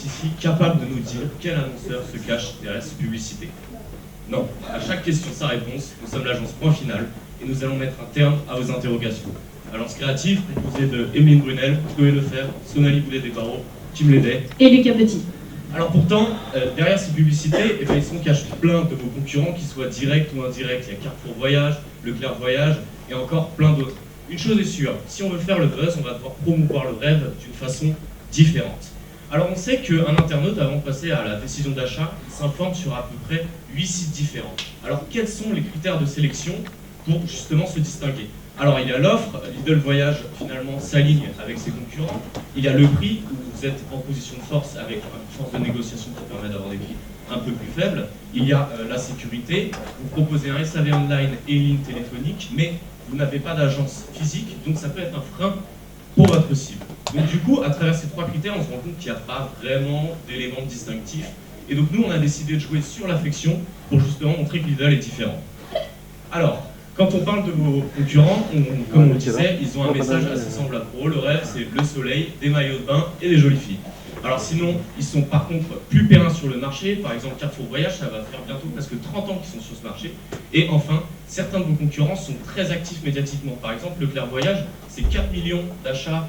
ici capable de nous dire quel annonceur se cache derrière cette publicité? Non, à chaque question sa réponse, nous sommes l'agence Point Final et nous allons mettre un terme à vos interrogations. Agence créative composée de Emeline Brunel, Chloé Lefebvre, Sonali Boulet-Desbarreaux, Kim Lédet et Lucas Petit. Alors pourtant, derrière ces publicités, ils se cachent plein de vos concurrents, qu'ils soient directs ou indirects. Il y a Carrefour Voyage, Leclerc Voyage et encore plein d'autres. Une chose est sûre, si on veut faire le buzz, on va devoir promouvoir le rêve d'une façon différente. Alors on sait qu'un internaute, avant de passer à la décision d'achat, s'informe sur à peu près 8 sites différents. Alors quels sont les critères de sélection pour justement se distinguer? Alors il y a l'offre, Lidl Voyage finalement s'aligne avec ses concurrents. Il y a le prix, où vous êtes en position de force avec une force de négociation qui permet d'avoir des prix un peu plus faibles. Il y a la sécurité, vous proposez un SAV online et une ligne téléphonique, mais vous n'avez pas d'agence physique, donc ça peut être un frein pour votre cible. Donc du coup, à travers ces 3 critères, on se rend compte qu'il n'y a pas vraiment d'éléments distinctifs. Et donc nous, on a décidé de jouer sur l'affection pour justement montrer que Lidl est différent. Alors, quand on parle de vos concurrents, comme on le disait, ils ont un message assez semblable. Pour eux, le rêve, c'est le soleil, des maillots de bain et des jolies filles. Alors sinon, ils sont par contre plus périns sur le marché. Par exemple, Carrefour Voyage, ça va faire bientôt presque 30 ans qu'ils sont sur ce marché. Et enfin, certains de vos concurrents sont très actifs médiatiquement. Par exemple, Leclerc Voyage, c'est 4 millions d'achats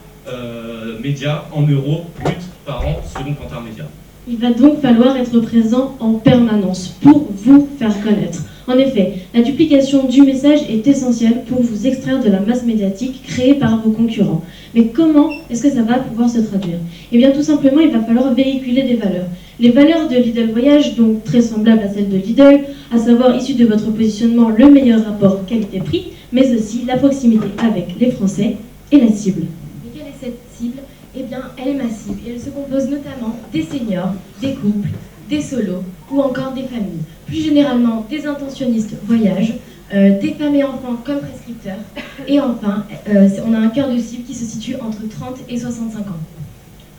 médias en euros bruts par an, selon Kantar Media. Il va donc falloir être présent en permanence pour vous faire connaître. En effet, la duplication du message est essentielle pour vous extraire de la masse médiatique créée par vos concurrents. Mais comment est-ce que ça va pouvoir se traduire? Eh bien tout simplement, il va falloir véhiculer des valeurs. Les valeurs de Lidl Voyage, donc très semblables à celles de Lidl, à savoir issues de votre positionnement le meilleur rapport qualité-prix, mais aussi la proximité avec les Français et la cible. Et quelle est cette cible? Eh bien, elle est massive et elle se compose notamment des seniors, des couples, des solos ou encore des familles. Plus généralement, des intentionnistes voyage, des femmes et enfants comme prescripteurs. Et enfin, on a un cœur de cible qui se situe entre 30 et 65 ans.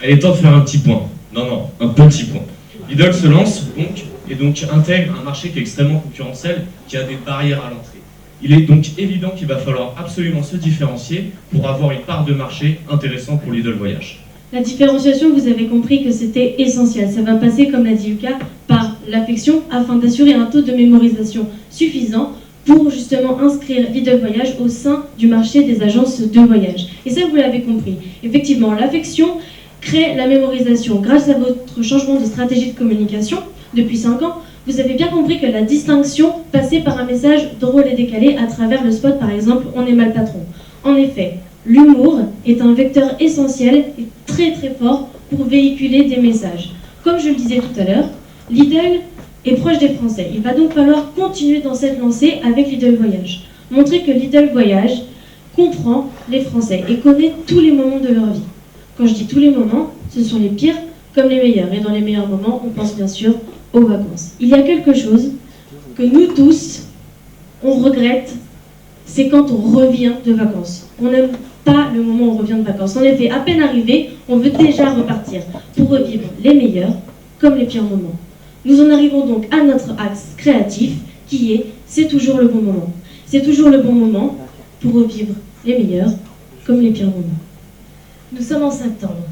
Il est temps de faire un petit point. Non, un petit point. Lidl se lance donc et donc intègre un marché qui est extrêmement concurrentiel, qui a des barrières à l'entrée. Il est donc évident qu'il va falloir absolument se différencier pour avoir une part de marché intéressante pour Lidl Voyage. La différenciation, vous avez compris que c'était essentiel. Ça va passer, comme l'a dit Lucas, par l'affection afin d'assurer un taux de mémorisation suffisant pour justement inscrire Lidl Voyage au sein du marché des agences de voyage. Et ça, vous l'avez compris. Effectivement, l'affection crée la mémorisation. Grâce à votre changement de stratégie de communication depuis 5 ans, vous avez bien compris que la distinction passait par un message drôle et décalé à travers le spot, par exemple « On est mal patron ». En effet, l'humour est un vecteur essentiel et très très fort pour véhiculer des messages. Comme je le disais tout à l'heure, Lidl est proche des Français. Il va donc falloir continuer dans cette lancée avec Lidl Voyage. Montrer que Lidl Voyage comprend les Français et connaît tous les moments de leur vie. Quand je dis tous les moments, ce sont les pires comme les meilleurs. Et dans les meilleurs moments, on pense bien sûr aux vacances. Il y a quelque chose que nous tous, on regrette, c'est quand on revient de vacances. On n'aime pas le moment où on revient de vacances. En effet, à peine arrivé, on veut déjà repartir pour revivre les meilleurs comme les pires moments. Nous en arrivons donc à notre axe créatif qui est « c'est toujours le bon moment ». C'est toujours le bon moment pour revivre les meilleurs comme les pires moments. Nous sommes en septembre.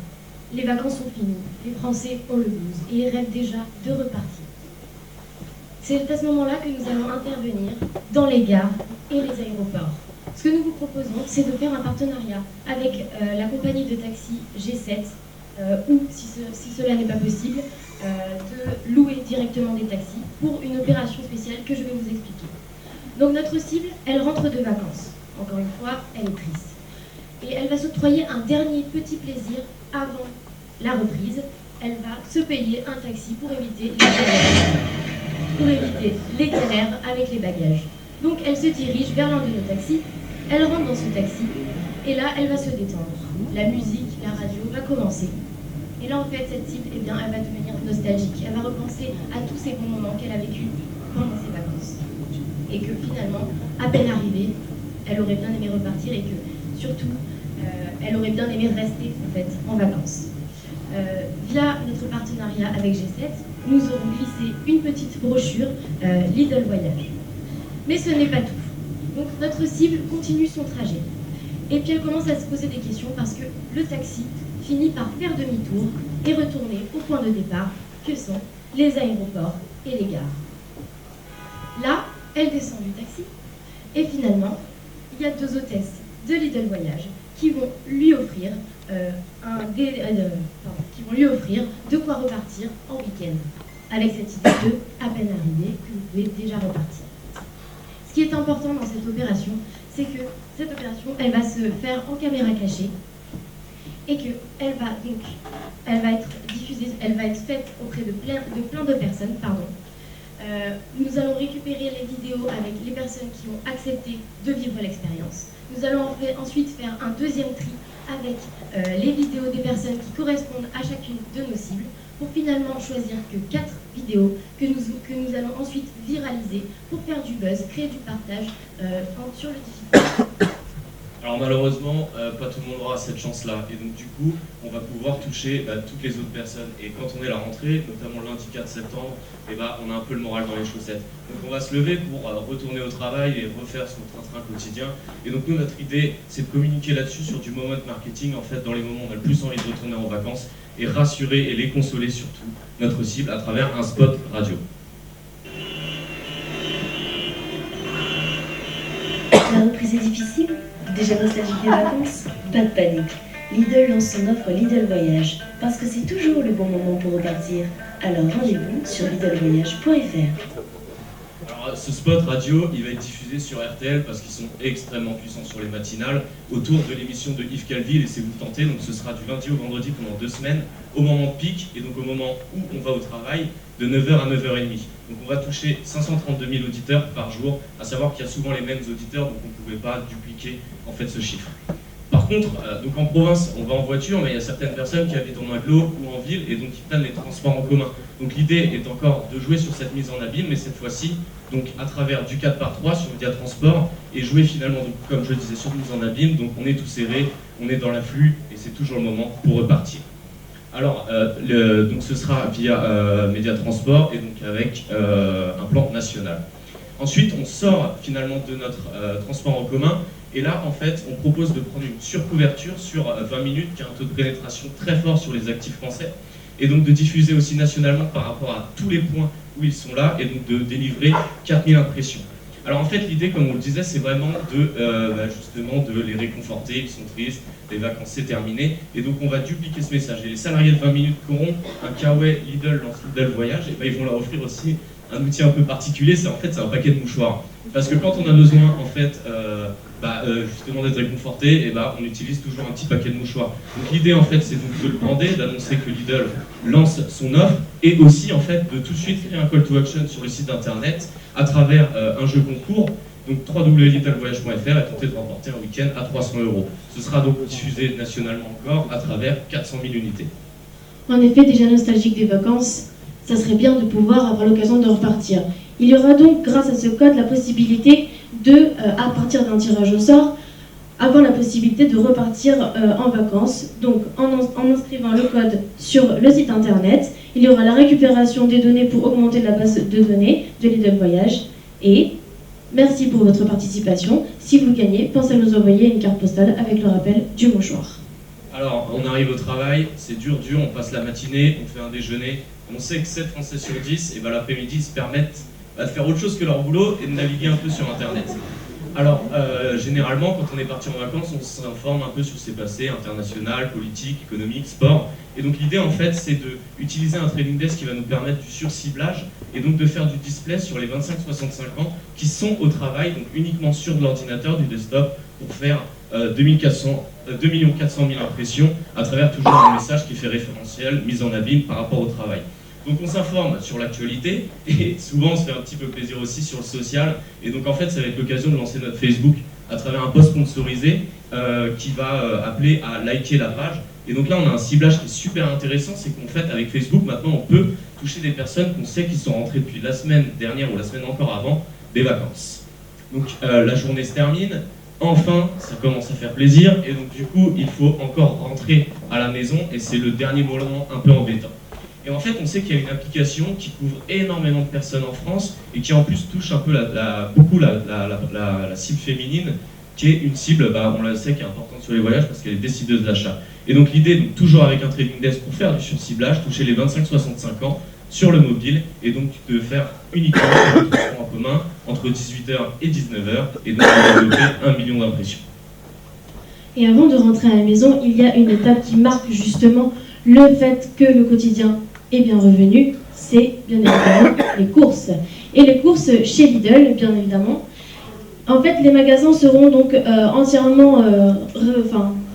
Les vacances sont finies. Les Français ont le blues et ils rêvent déjà de repartir. C'est à ce moment-là que nous allons intervenir dans les gares et les aéroports. Ce que nous vous proposons, c'est de faire un partenariat avec la compagnie de taxi G7 ou, si cela n'est pas possible, de louer directement des taxis pour une opération spéciale que je vais vous expliquer. Donc notre cible, elle rentre de vacances. Encore une fois, elle est triste. Et elle va s'octroyer un dernier petit plaisir avant la reprise. Elle va se payer un taxi pour éviter les galères avec les bagages. Donc elle se dirige vers l'un de nos taxis, elle rentre dans ce taxi, et là elle va se détendre. La musique, la radio va commencer. Et là en fait cette cible, eh bien, elle va devenir nostalgique. Elle va repenser à tous ces bons moments qu'elle a vécus pendant ses vacances. Et que finalement, à peine arrivée, elle aurait bien aimé repartir et que surtout, elle aurait bien aimé rester en fait en vacances. Via notre partenariat avec G7, nous aurons glissé une petite brochure Lidl Voyage. Mais ce n'est pas tout. Donc notre cible continue son trajet. Et puis elle commence à se poser des questions parce que le taxi, finit par faire demi-tour et retourner au point de départ que sont les aéroports et les gares. Là, elle descend du taxi et finalement, il y a deux hôtesses de Lidl Voyage qui vont lui offrir de quoi repartir en week-end, avec cette idée de à peine arrivé que vous pouvez déjà repartir. Ce qui est important dans cette opération, c'est que cette opération, elle va se faire en caméra cachée et qu'elle va être diffusée, elle va être faite auprès de plein de personnes, nous allons récupérer les vidéos avec les personnes qui ont accepté de vivre l'expérience. Nous allons ensuite faire un deuxième tri avec les vidéos des personnes qui correspondent à chacune de nos cibles pour finalement choisir que 4 vidéos que nous allons ensuite viraliser pour faire du buzz, créer du partage sur le diffuseur. Alors malheureusement, pas tout le monde aura cette chance-là. Et donc du coup, on va pouvoir toucher toutes les autres personnes. Et quand on est à la rentrée, notamment le lundi 4 septembre, on a un peu le moral dans les chaussettes. Donc on va se lever pour retourner au travail et refaire son train-train quotidien. Et donc nous, notre idée, c'est de communiquer là-dessus sur du moment marketing, en fait, dans les moments où on a le plus envie de retourner en vacances, et rassurer et les consoler surtout, notre cible, à travers un spot radio. La reprise est difficile? Déjà nostalgique des vacances? Pas de panique. Lidl lance son offre Lidl Voyage, parce que c'est toujours le bon moment pour repartir. Alors rendez-vous sur lidlvoyage.fr. Alors ce spot radio, il va être diffusé sur RTL parce qu'ils sont extrêmement puissants sur les matinales, autour de l'émission de Yves Calvi, Laissez-vous tenter. Donc ce sera du lundi au vendredi pendant 2 semaines, au moment de pic, et donc au moment où on va au travail, de 9h à 9h30. Donc on va toucher 532 000 auditeurs par jour, à savoir qu'il y a souvent les mêmes auditeurs, donc on ne pouvait pas dupliquer en fait ce chiffre. Par contre, donc en province, on va en voiture, mais il y a certaines personnes qui habitent en agglo ou en ville et donc qui prennent les transports en commun. Donc l'idée est encore de jouer sur cette mise en abîme, mais cette fois-ci, donc à travers du 4x3 sur Média Transport et jouer finalement, donc, comme je le disais, sur mise en abîme. Donc on est tout serré, on est dans l'afflux et c'est toujours le moment pour repartir. Alors, donc ce sera via Média Transport et donc avec un plan national. Ensuite, on sort finalement de notre transport en commun. Et là, en fait, on propose de prendre une surcouverture sur 20 minutes qui a un taux de pénétration très fort sur les actifs français et donc de diffuser aussi nationalement par rapport à tous les points où ils sont là et donc de délivrer 4000 impressions. Alors en fait, l'idée, comme on le disait, c'est vraiment justement de les réconforter, ils sont tristes, les vacances c'est terminé, et donc on va dupliquer ce message. Et les salariés de 20 minutes qui auront un Kawaii Lidl lance Lidl Voyage, et ils vont leur offrir aussi un outil un peu particulier, c'est un paquet de mouchoirs. Parce que quand on a besoin en fait justement d'être réconforté, on utilise toujours un petit paquet de mouchoirs. Donc l'idée en fait c'est donc de le brander, d'annoncer que Lidl lance son offre et aussi en fait de tout de suite créer un call to action sur le site internet à travers un jeu concours, donc www.lidlvoyage.fr et tenter de remporter un week-end à 300 €. Ce sera donc diffusé nationalement encore à travers 400 000 unités. En effet, déjà nostalgique des vacances, ça serait bien de pouvoir avoir l'occasion de repartir. Il y aura donc, grâce à ce code, la possibilité de, à partir d'un tirage au sort, avoir la possibilité de repartir en vacances. Donc, en inscrivant le code sur le site internet, il y aura la récupération des données pour augmenter la base de données de Lidl Voyage. Et merci pour votre participation. Si vous gagnez, pensez à nous envoyer une carte postale avec le rappel du mouchoir. Alors, on arrive au travail, c'est dur, on passe la matinée, on fait un déjeuner. On sait que 7 Français sur 10, l'après-midi, se permettent de faire autre chose que leur boulot et de naviguer un peu sur Internet. Alors, généralement, quand on est parti en vacances, on s'informe un peu sur ses passés international, politique, économique, sport. Et donc l'idée, en fait, c'est d'utiliser un trading desk qui va nous permettre du surciblage et donc de faire du display sur les 25-65 ans qui sont au travail, donc uniquement sur de l'ordinateur, du desktop, pour faire 2 400 000 impressions à travers toujours un message qui fait référentiel, mise en abîme par rapport au travail. Donc on s'informe sur l'actualité et souvent on se fait un petit peu plaisir aussi sur le social. Et donc en fait ça va être l'occasion de lancer notre Facebook à travers un post sponsorisé qui va appeler à liker la page. Et donc là on a un ciblage qui est super intéressant, c'est qu'en fait avec Facebook maintenant on peut toucher des personnes qu'on sait qui sont rentrées depuis la semaine dernière ou la semaine encore avant des vacances. Donc la journée se termine, enfin ça commence à faire plaisir et donc du coup il faut encore rentrer à la maison et c'est le dernier moment un peu embêtant. Et en fait, on sait qu'il y a une application qui couvre énormément de personnes en France et qui en plus touche un peu beaucoup la cible féminine qui est une cible, on le sait, qui est importante sur les voyages parce qu'elle est décideuse d'achat. Et donc l'idée, donc, toujours avec un trading desk pour faire du surciblage, toucher les 25-65 ans sur le mobile, et donc de faire uniquement le transport en commun entre 18h et 19h, et donc de développer 1 million d'impressions. Et avant de rentrer à la maison, il y a une étape qui marque justement le fait que le quotidien est bien revenu, c'est bien évidemment les courses. Et les courses chez Lidl, bien évidemment. En fait, les magasins seront donc entièrement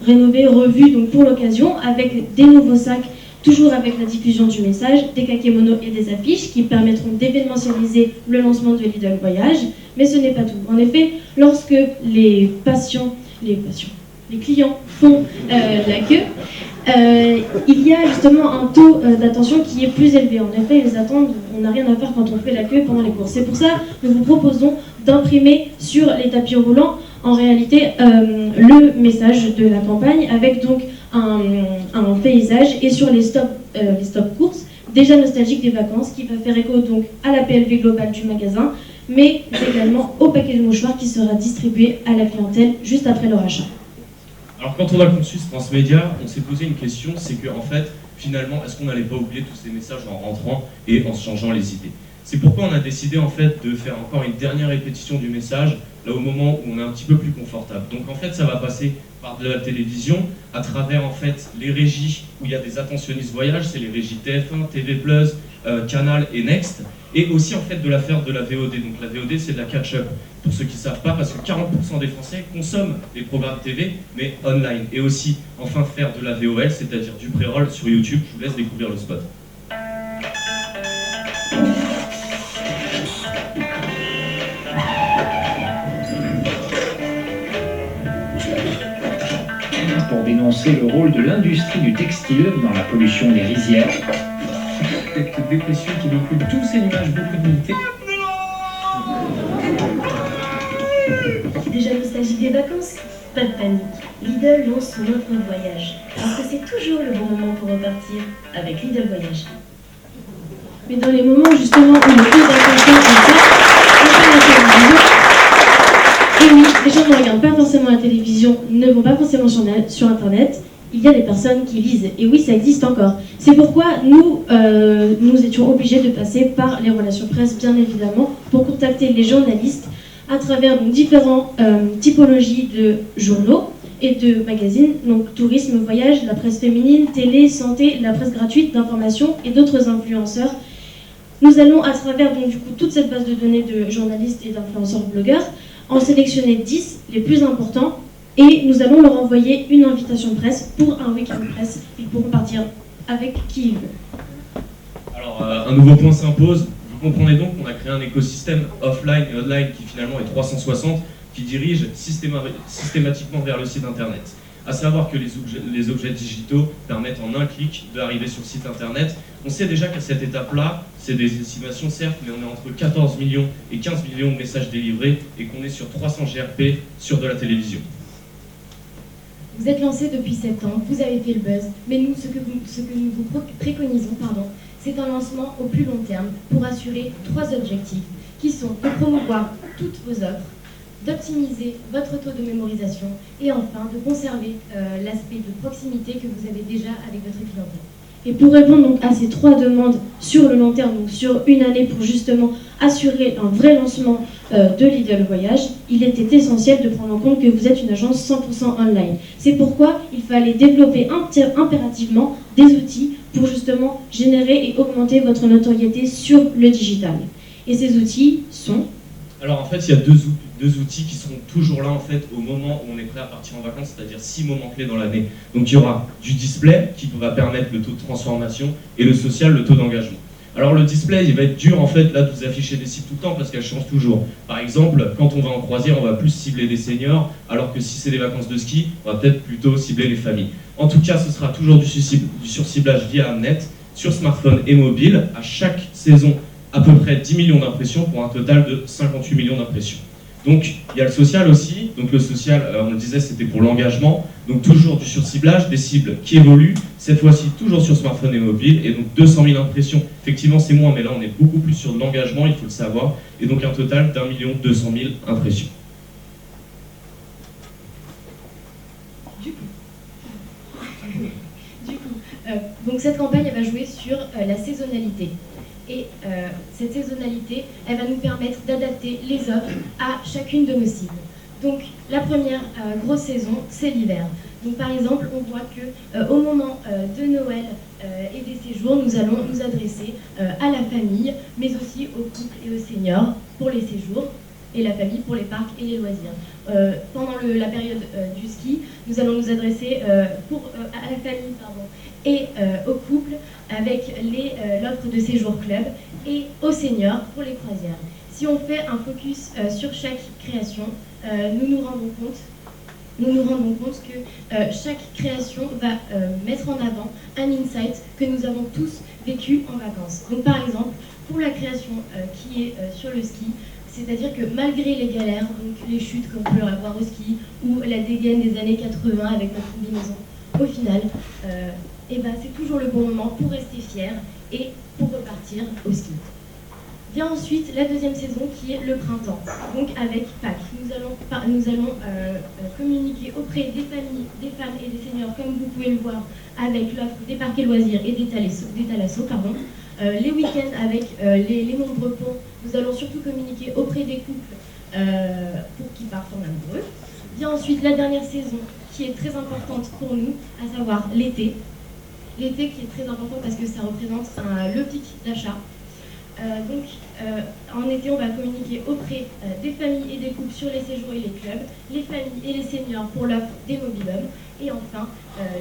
rénovés, revus donc, pour l'occasion, avec des nouveaux sacs, toujours avec la diffusion du message, des kakémonos et des affiches qui permettront d'événementialiser le lancement de Lidl Voyage. Mais ce n'est pas tout. En effet, lorsque les clients font la queue, il y a justement un taux d'attention qui est plus élevé. En effet, ils attendent, on n'a rien à faire quand on fait la queue pendant les courses. C'est pour ça que nous vous proposons d'imprimer sur les tapis roulants, en réalité, le message de la campagne, avec donc un paysage, et sur les stop courses, déjà nostalgiques des vacances, qui va faire écho donc à la PLV globale du magasin, mais également au paquet de mouchoirs qui sera distribué à la clientèle juste après leur achat. Alors quand on a conçu ce transmédia, on s'est posé une question, c'est que en fait, finalement, est-ce qu'on n'allait pas oublier tous ces messages en rentrant et en se changeant les idées? C'est pourquoi on a décidé en fait de faire encore une dernière répétition du message, là au moment où on est un petit peu plus confortable. Donc en fait, ça va passer par de la télévision, à travers en fait les régies où il y a des attentionnistes voyage, c'est les régies TF1, TV+, Canal et Next, et aussi en fait de la VOD. Donc la VOD, c'est de la catch-up, pour ceux qui ne savent pas, parce que 40% des Français consomment les programmes TV, mais online. Et aussi, enfin, faire de la VOL, c'est-à-dire du pré-roll sur YouTube. Je vous laisse découvrir le spot. Pour dénoncer le rôle de l'industrie du textile dans la pollution des rizières. Cette dépression qui véhicule tous ces nuages, beaucoup d'humidité. Déjà nostalgique des vacances? Pas de panique. Lidl lance son offre de voyage. Parce que c'est toujours le bon moment pour repartir avec Lidl Voyage. Mais dans les moments justement où le plus d'attention est faite, et oui, les gens ne regardent pas forcément la télévision, ne vont pas forcément sur Internet. Il y a des personnes qui lisent, et oui, ça existe encore. C'est pourquoi nous étions obligés de passer par les relations presse, bien évidemment, pour contacter les journalistes à travers donc, différentes typologies de journaux et de magazines, donc tourisme, voyage, la presse féminine, télé, santé, la presse gratuite, d'information et d'autres influenceurs. Nous allons, à travers donc, du coup, toute cette base de données de journalistes et d'influenceurs blogueurs, en sélectionner 10, les plus importants, et nous allons leur envoyer une invitation presse pour un week-end presse. Ils pourront partir avec qui ils veulent. Alors, un nouveau point s'impose. Vous comprenez donc qu'on a créé un écosystème offline et online qui finalement est 360, qui dirige systématiquement vers le site internet. À savoir que les objets digitaux permettent en un clic d'arriver sur le site internet. On sait déjà qu'à cette étape-là, c'est des estimations certes, mais on est entre 14 millions et 15 millions de messages délivrés et qu'on est sur 300 GRP sur de la télévision. Vous êtes lancé depuis septembre, vous avez fait le buzz, mais nous, ce que nous vous préconisons, c'est un lancement au plus long terme pour assurer 3 objectifs qui sont de promouvoir toutes vos offres, d'optimiser votre taux de mémorisation et enfin de conserver l'aspect de proximité que vous avez déjà avec votre clientèle. Et pour répondre donc à ces 3 demandes sur le long terme, donc sur une année pour justement assurer un vrai lancement de Lidl Voyage, il était essentiel de prendre en compte que vous êtes une agence 100% online. C'est pourquoi il fallait développer impérativement des outils pour justement générer et augmenter votre notoriété sur le digital. Et ces outils sont... Alors en fait, il y a deux outils qui seront toujours là en fait au moment où on est prêt à partir en vacances, c'est-à-dire 6 moments clés dans l'année. Donc il y aura du display qui va permettre le taux de transformation et le social, le taux d'engagement. Alors le display, il va être dur en fait là de vous afficher des cibles tout le temps parce qu'elles changent toujours. Par exemple, quand on va en croisière, on va plus cibler des seniors, alors que si c'est des vacances de ski, on va peut-être plutôt cibler les familles. En tout cas, ce sera toujours du surciblage via net, sur smartphone et mobile, à chaque saison à peu près 10 millions d'impressions pour un total de 58 millions d'impressions. Donc il y a le social aussi, donc le social, on le disait, c'était pour l'engagement, donc toujours du surciblage, des cibles qui évoluent, cette fois-ci toujours sur smartphone et mobile, et donc 200 000 impressions, effectivement c'est moins, mais là on est beaucoup plus sur de l'engagement, il faut le savoir, et donc un total d'1 200 000 impressions. cette campagne, elle va jouer sur la saisonnalité. Et cette saisonnalité, elle va nous permettre d'adapter les offres à chacune de nos cibles. Donc la première grosse saison, c'est l'hiver. Donc par exemple, on voit que au moment de Noël et des séjours, nous allons nous adresser à la famille, mais aussi aux couples et aux seniors pour les séjours, et la famille pour les parcs et les loisirs. Pendant la période du ski, nous allons nous adresser à la famille et aux couples avec l'offre de séjour club et aux seniors pour les croisières. Si on fait un focus sur chaque création, nous nous rendons compte que chaque création va mettre en avant un insight que nous avons tous vécu en vacances. Donc par exemple, pour la création qui est sur le ski, c'est-à-dire que malgré les galères, donc les chutes qu'on peut avoir au ski ou la dégaine des années 80 avec notre combinaison, au final, c'est toujours le bon moment pour rester fier et pour repartir au ski. Vient ensuite la deuxième saison qui est le printemps, donc avec Pâques. Nous allons communiquer auprès des familles, des femmes et des seniors, comme vous pouvez le voir, avec l'offre des parcs et loisirs et des thalassos. Les week-ends avec les nombreux ponts, nous allons surtout communiquer auprès des couples pour qu'ils partent en amoureux. Vient ensuite la dernière saison qui est très importante pour nous, à savoir l'été. L'été qui est très important parce que ça représente le pic d'achat. En été, on va communiquer auprès des familles et des couples sur les séjours et les clubs, les familles et les seniors pour l'offre des mobilhomes, et enfin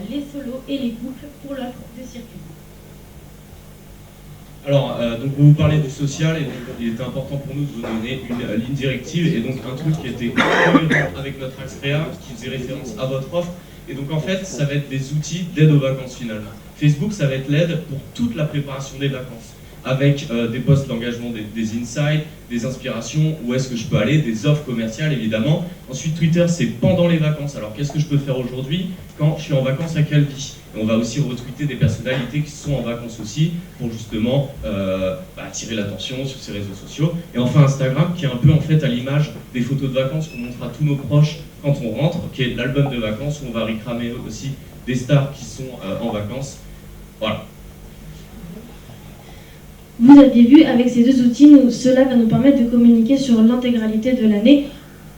les solos et les couples pour l'offre de circuit. Alors, donc vous parlez du social, et donc il était important pour nous de vous donner une ligne directive, et donc un truc qui était cohérent avec notre axe réa, qui faisait référence à votre offre. Et donc en fait, ça va être des outils d'aide aux vacances finalement. Facebook, ça va être l'aide pour toute la préparation des vacances, avec des posts d'engagement, des insights, des inspirations, où est-ce que je peux aller, des offres commerciales évidemment. Ensuite, Twitter, c'est pendant les vacances. Alors qu'est-ce que je peux faire aujourd'hui quand je suis en vacances à Calvi? Et on va aussi retweeter des personnalités qui sont en vacances aussi, pour justement attirer l'attention sur ces réseaux sociaux. Et enfin Instagram, qui est un peu en fait à l'image des photos de vacances qu'on montre à tous nos proches quand on rentre, qui est l'album de vacances, où on va réclamer aussi des stars qui sont en vacances. Voilà. Vous aviez vu, avec ces deux outils, cela va nous permettre de communiquer sur l'intégralité de l'année,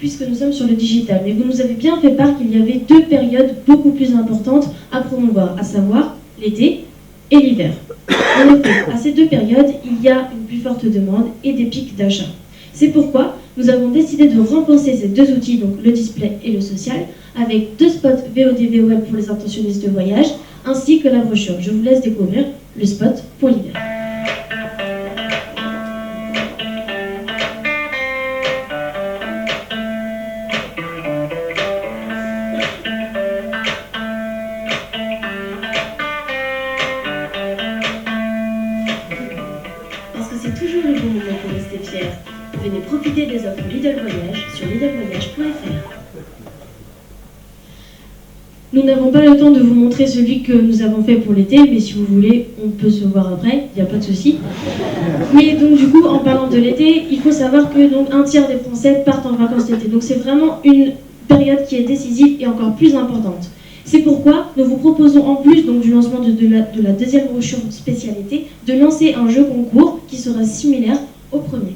puisque nous sommes sur le digital. Mais vous nous avez bien fait part qu'il y avait deux périodes beaucoup plus importantes à promouvoir, à savoir l'été et l'hiver. En effet, à ces deux périodes, il y a une plus forte demande et des pics d'achat. C'est pourquoi nous avons décidé de renforcer ces deux outils, donc le display et le social, avec deux spots VOD-VOL pour les intentionnistes de voyage, ainsi que la brochure. Je vous laisse découvrir le spot pour l'hiver. Venez profiter des offres Lidl Voyage sur lidlvoyage.fr. Nous n'avons pas le temps de vous montrer celui que nous avons fait pour l'été, mais si vous voulez, on peut se voir après, il n'y a pas de souci. Mais donc du coup, en parlant de l'été, il faut savoir que donc, un tiers des Français partent en vacances l'été. Donc c'est vraiment une période qui est décisive et encore plus importante. C'est pourquoi nous vous proposons, en plus donc, du lancement de la deuxième brochure spécialité, de lancer un jeu concours qui sera similaire au premier.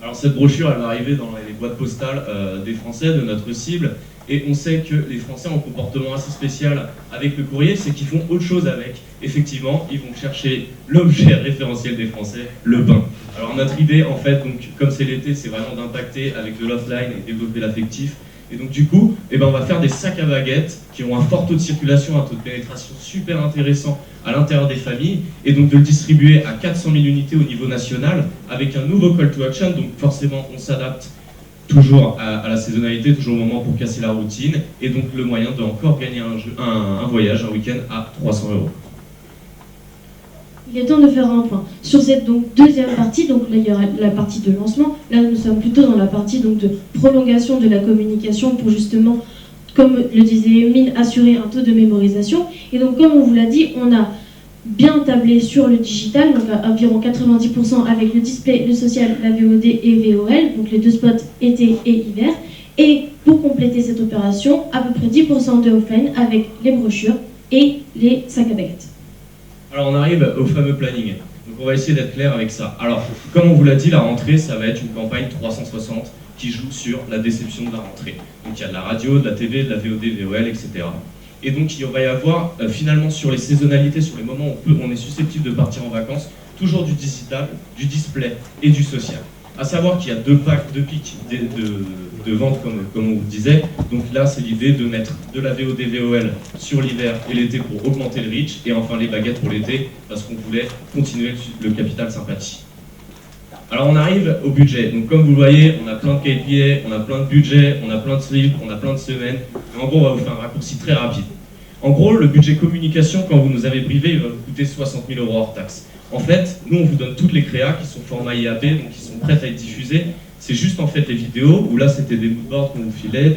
Alors cette brochure, elle va arriver dans les boîtes postales des Français, de notre cible, et on sait que les Français ont un comportement assez spécial avec le courrier, c'est qu'ils font autre chose avec. Effectivement, ils vont chercher l'objet référentiel des Français, le pain. Alors notre idée, en fait, donc, comme c'est l'été, c'est vraiment d'impacter avec de l'offline et développer l'affectif. Et donc du coup, on va faire des sacs à baguettes qui ont un fort taux de circulation, un taux de pénétration super intéressant à l'intérieur des familles, et donc de le distribuer à 400 000 unités au niveau national, avec un nouveau call to action. Donc forcément, on s'adapte toujours à la saisonnalité, toujours au moment pour casser la routine, et donc le moyen de encore gagner un voyage, un week-end à 300 €. Il est temps de faire un point. Sur cette donc, deuxième partie, donc là il y aura la partie de lancement, là nous sommes plutôt dans la partie donc, de prolongation de la communication pour justement, comme le disait Emine, assurer un taux de mémorisation. Et donc comme on vous l'a dit, on a bien tablé sur le digital, donc à environ 90% avec le display, le social, la VOD et VOL, donc les deux spots été et hiver. Et pour compléter cette opération, à peu près 10% de offline avec les brochures et les sacs à baguettes. Alors on arrive au fameux planning. Donc on va essayer d'être clair avec ça. Alors, comme on vous l'a dit, la rentrée, ça va être une campagne 360 qui joue sur la déception de la rentrée. Donc il y a de la radio, de la TV, de la VOD, VOL, etc. Et donc il va y avoir finalement sur les saisonnalités, sur les moments où on est susceptible de partir en vacances, toujours du digital, du display et du social. À savoir qu'il y a deux pics de vente comme on vous disait. Donc là c'est l'idée de mettre de la VOD, VOL sur l'hiver et l'été pour augmenter le reach, et enfin les baguettes pour l'été parce qu'on voulait continuer le capital sympathie. Alors on arrive au budget. Donc comme vous le voyez, on a plein de KPI, on a plein de budgets, on a plein de slips, on a plein de semaines. Et en gros, on va vous faire un raccourci très rapide. En gros, le budget communication, quand vous nous avez brivé, il va vous coûter 60 000 € hors taxe. En fait, nous, on vous donne toutes les créas qui sont format IAP, donc qui sont prêtes à être diffusées. C'est juste en fait les vidéos, où là, c'était des moodboards qu'on vous filait,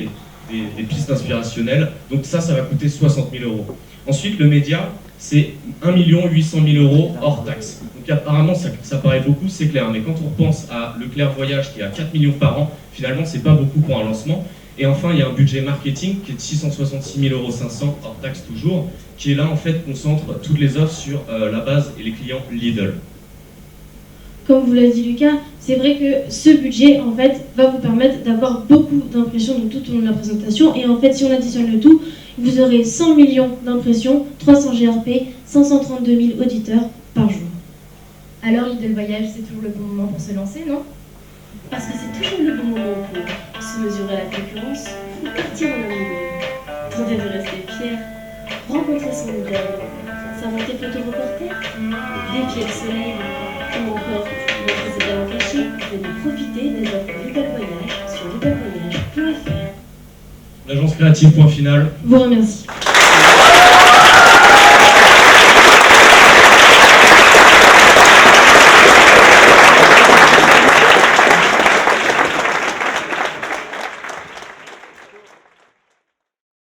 des pistes inspirationnelles. Donc ça va coûter 60 000 €. Ensuite, le média, c'est 1 800 000 € hors taxe. Donc apparemment, ça paraît beaucoup, c'est clair. Mais quand on repense à Leclerc Voyage, qui est à 4 millions par an, finalement, c'est pas beaucoup pour un lancement. Et enfin, il y a un budget marketing qui est de 666 500 € hors taxe toujours, qui est là, en fait, concentre toutes les offres sur la base et les clients Lidl. Comme vous l'a dit Lucas, c'est vrai que ce budget en fait va vous permettre d'avoir beaucoup d'impressions tout au long de la présentation, et en fait si on additionne le tout, vous aurez 100 millions d'impressions, 300 GRP, 532 000 auditeurs par jour. Alors Lidl Voyage, c'est toujours le bon moment pour se lancer, non? Parce que c'est toujours le bon moment pour se mesurer à la concurrence ou partir en amoureux, tenter de rester fier, rencontrer son idole, s'inventer photoreporter, défier le soleil, ou encore montrer ses talents cachés, venir profiter des offres Lidl Voyage sur lidlvoyage.fr. L'agence créative Point Final Vous remercie.